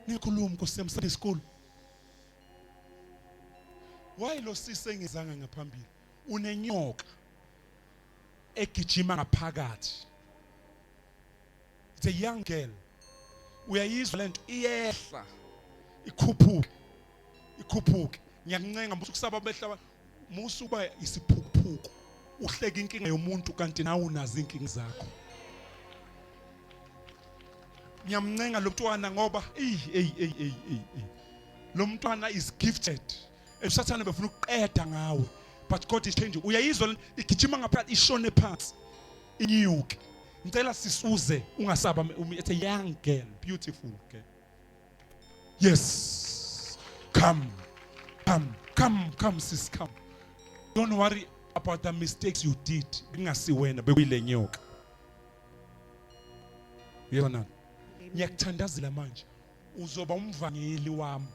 Ngikhuluma Nkosi yami Sunday school. Why lo sisi engizanga ngaphambili? Unenyoka egijima ngaphakathi. It's a young girl. Uyayizwa lento iyehla. Ikhuphuke. Ngiyakuncenga mbuzo kusaba behlaba musuba isiphukuphuku. Uhleka inkinga yomuntu kanti nawe unazo inkinga zakho. Ngiyamncenga lo mntwana ngoba lo mntwana is gifted. Usathana befuna ukuqeda ngawe, but God is changing. Uyayizwa igijima ngaphakathi ishone phansi. Inyuke. Ngicela sisuze ungasaba, it's a young girl, beautiful girl. Yes. Come sis, come. Don't worry about the mistakes you did. Ngasiwena bekuyile nyoka. Yona. Ngiyakuthandazela manje. Uzoba umvangeli wami.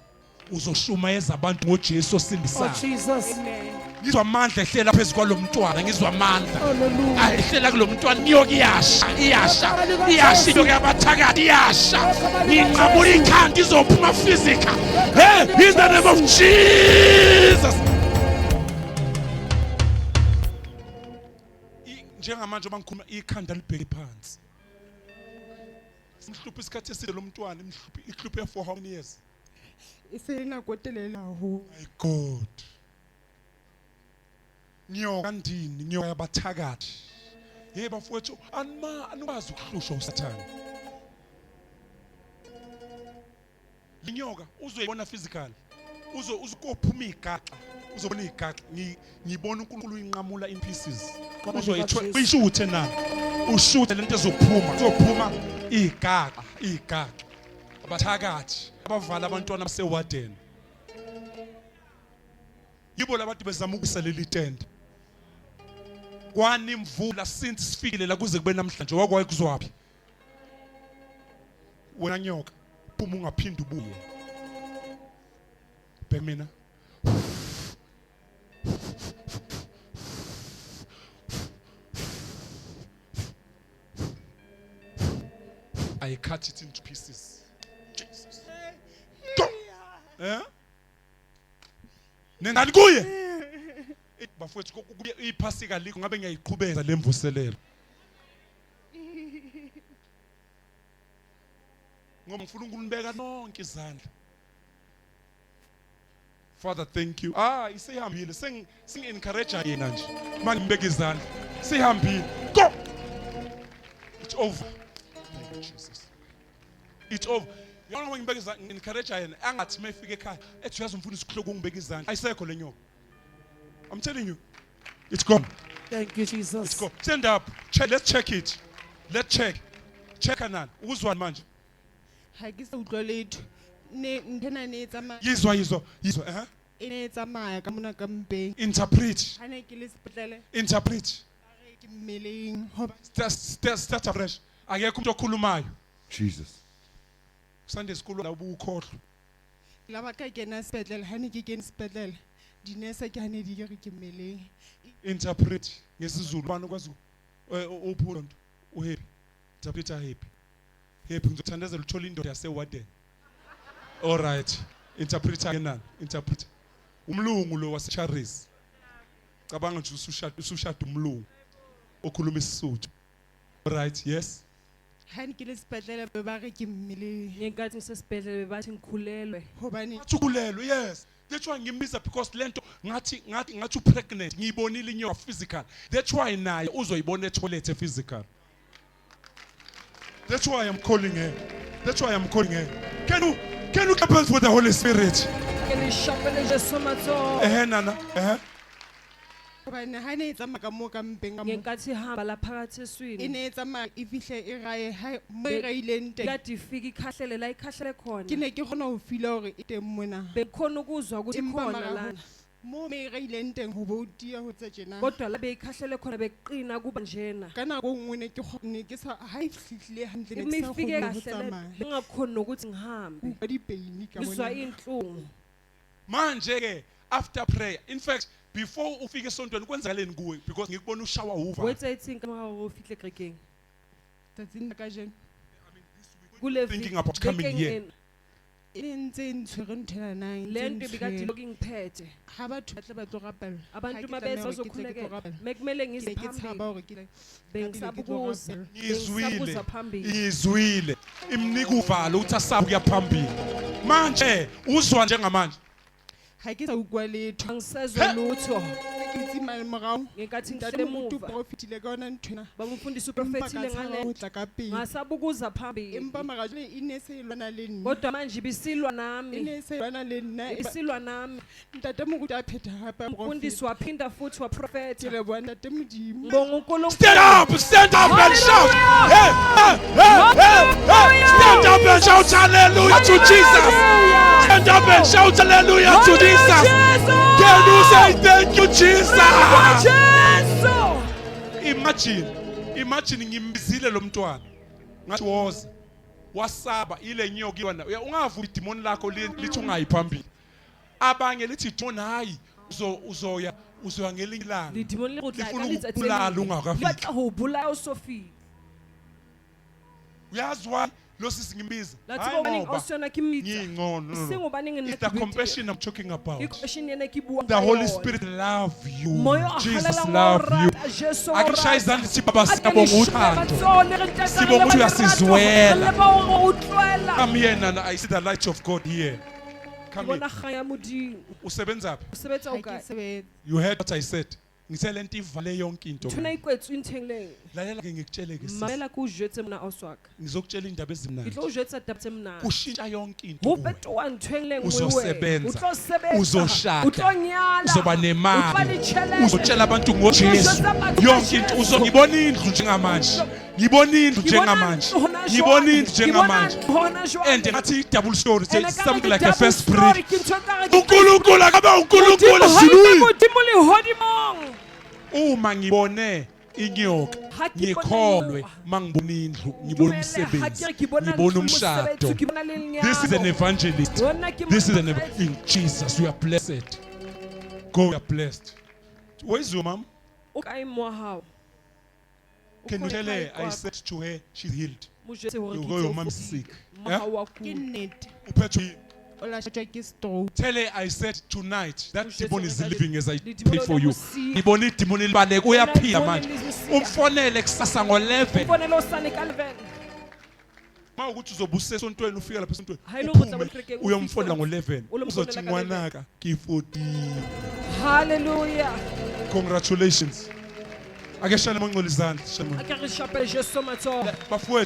Uzoshumayeza abantu ngoJesu osindisayo. Oh Jesus. Ngizwa amandla ehlela phezulu kwalomntwana, ngizwa amandla. Ehlela kulomntwana nyoka iyasha inyoka yabathakathi iyasha. Nginqamula ikhanda izophuma physical. Hey, in the name of Jesus. Njengamanje bangikhuluma ikhanda libheke phansi. Simhlupha isikhathi eside lo mntwana, ihluphe for how many years? Isena kotelela ho. My God. Nyoka ndini, nyoka yabathakathi. Yebo mfowethu, anubazi ukuhlusha uSathane. Linyoka uzoyibona physical. Uzokophuma igaxa. Uzobona igaxa. Ngibona uNkulunkulu uyinqamula in pieces. Uyishuthe na. Ushuthe lento ezophuma. Kuzophuma igaxa. Abathakathi abavala abantwana basewadeni. Yibo labantu bezama ukuselela itende. Kwani imvula since sifikile la kuze kube namhlanje wakwaye kuzwaphi? Wena nyoka phuma ungaphinda ubuye. Bheka mina. I cut it into pieces. Jesus. Go. Eh? Nengani kuye? Bafowethu kubuye iphasika liko ngabe ngiyayiqhubeza lemvuselelo. Ngoba ngifuna ukunibeka nonke izandla. Father, thank you. Isihambile. Sing encourage yena nje. Mangibeka izandla. Sihambile. Go. It's over. Thank you, Jesus. It's over. Yona ngibeka izandla encourage yena angathi mayifika ekhaya ethi uyazi umfundisi kuhloko ungibeka izandla. Ayisekho le nyoka. I'm telling you. It's gone. Thank you Jesus. It's gone. Stand up. Let's check it. Let's check. Check anan. Uzwani manje? Ha ke se utlwa letho. Nthena ne tsama. Yizwa. Ene tsamaya ka mona ka mpeng. Interpret. Ha ne ke le sepetlele. Interpret. Ke mmeleng hoba Start afresh. Akekho umuntu okhulumayo. Jesus. Sunday school la ubukhohlwa. laba ka kena sepetlele ha ne ke kene sepetlele. Dinese ke ha ne di ke mmeleng. Interpret ngesizulu bani kwazi uphonto uhappy. Interpret happy. Happy ngizothandazela uthola indoda yasewadeni. All right. Interpret again. Interpret. Umlungu lo waseCharles. Cabanga nje usushada umlungu okhuluma isisuthu. All right, yes. Ha ne ke le sepetlele ba re ke mmeleng. Ngenkathi ngisesibhedlela bebathi ngikhulelwe. Hobane Athukulelwe, yes. That's why ngimbiza because lento ngathi pregnant ngiyibonile inyoka physical. That's why naye uzoyibona etoilet physical. That's why I'm calling her. Can you clap hands with the Holy Spirit? Ke le shapele Jesu matso. Nana. hobane ha ne tsama ka mo ka mpeng ka mo. Ngenkathi ihamba la phakathi eswini. Ine tsama ifihle e rae ha mo raileng teng. Yathi ifika ikhahlele la ikhahlele khona. Ke ne ke khona ho fila hore e teng mona. Bekhona ukuzwa ukuthi khona lana. Mo me raileng teng ho botia ho tse tjena. Kodwa la beyikhahlele khona beqina kuba njena. Ka nako nngwe ne ke sa ha ifihlile hantle ne ke sa Imifike kgone ho kahle tsamaya. bengakhona ukuthi ngihambe. Ba di pain ka Ngizwa mona. inhlungu. Manje ke after prayer, in fact, before ufike esontweni kwenzakaleni kuwe because ngikubona ushawa uva. Wetsa etseng ka mora ho fihle kerekeng. Tsatsing la ka jeno. Kule Thinking about coming here. e ne ntse e ntshwere nthwena nang le nto ibikade iloku ingiphethe ga batho ba tle ba tlo rapella abantu mabeza bazokhulekela mekumele ngize ke tshaba phambili gore ke bengisabukuza ngizwile bengisabuza phambili ngizwile imnika uvalo ukuthi asabe kuya phambili manje uzwa njengamanje ga ke sa ukwa letho angisezwe lutho itse mane morago ngenkathi ntate ngihlele moruti o emuva profetile ka yona nthwena bamufundisa empa uprofethile ka tshaba ngale go tla ka pele ngasabukuza phambili empa mara jale e ne se e lwana le nna kodwa manje ibisilwa e nami ne se e lwana le nna ibisilwa nami ntate moruti a phetha gape umfundisi waphinda futhi ke waprofetha leboa ntate modimo ngibonga unkulunkulu stand up and shout hey, hey, hey, hey, hey. Stand up and shout hallelujah to Jesus stand up and shout hallelujah to Jesus can you say thank you Jesus imagine ngimbizile lo mntwana ngathi woza wasaba ile nyoka yona ungavula idemon lakho lithi ungayiphambili abanye lithi idemon hayi uzoya ngelinye ilanga lidimoni le go tla ka lifuna letsatsi ukubulala le leng. ungakafiki. Di batla go bolaya o so file uyazi why lo sisi ngimbiza la tsebo baneng o sona ke mmitsa ngingcono seng o baneng nna it's the compassion I'm talking about compassion yena ke bua the Holy Spirit love you moyo a Jesus galela love you ngora Jesu akishaya izandla sithi baba siyabonga uthando Sibonga ukuthi uyasizwela. come here nana I see the light of God here come bona here ga ya modimo usebenza phi o sebetsa ga o ke kae sebetsa you heard what I said ngithe lento ivale yonke into thuna ikwetsu inthengleng lalela ke ngikutshele ke sis mamela ku jetse mna oswaka ngizokutshela indaba ke ezimnandi tlo jetse taba tse mna kushintsha yonke into go kuwe. fetoa nthengleng Uzosebenza. o tlo sebetsa Uzoshada. o tlo nyala uzoba uba nemali ditjhelete. uzotshela abantu ngoJesu yonke into ngibona indlu njengamanje ngibona indlu njengamanje ngibona indlu njengamanje and ngathi double story something like a first breed uNkulunkulu akabe uNkulunkulu ezulwini uma ngibone inyoka Ha ke bona ngikholwe inyoka. mangibona indlu ngibona umsebenzi ngibona umshado this is an evangelist this is in Jesus we are blessed go we are blessed where is your mom can you tell her I said to her she's healed your mom is sick ke nnete uphethwe yini? o latlhatswa ke stroke Tell her I said tonight that Ushetse demon is ngale- living as I lidimoni pray for you. liyamusiya. Ngibona idemon libaleka uyaphila Lidimoni manje. limusiya. Umfonele kusasa ngo11. Mfonele usane ka-11 Mawukuthi uzobusa esontweni ufika lapha esontweni. Hayi lo ukuthi uphume, abakrekeng Uyomfonela ufike. ngo11. Ulomfonela Uzothi ka-11. ngwanaka ki14. Hallelujah. Congratulations. Ake shale mangcolo izandla. Shale. Ake re shapele Jesu matsogo. Bafowethu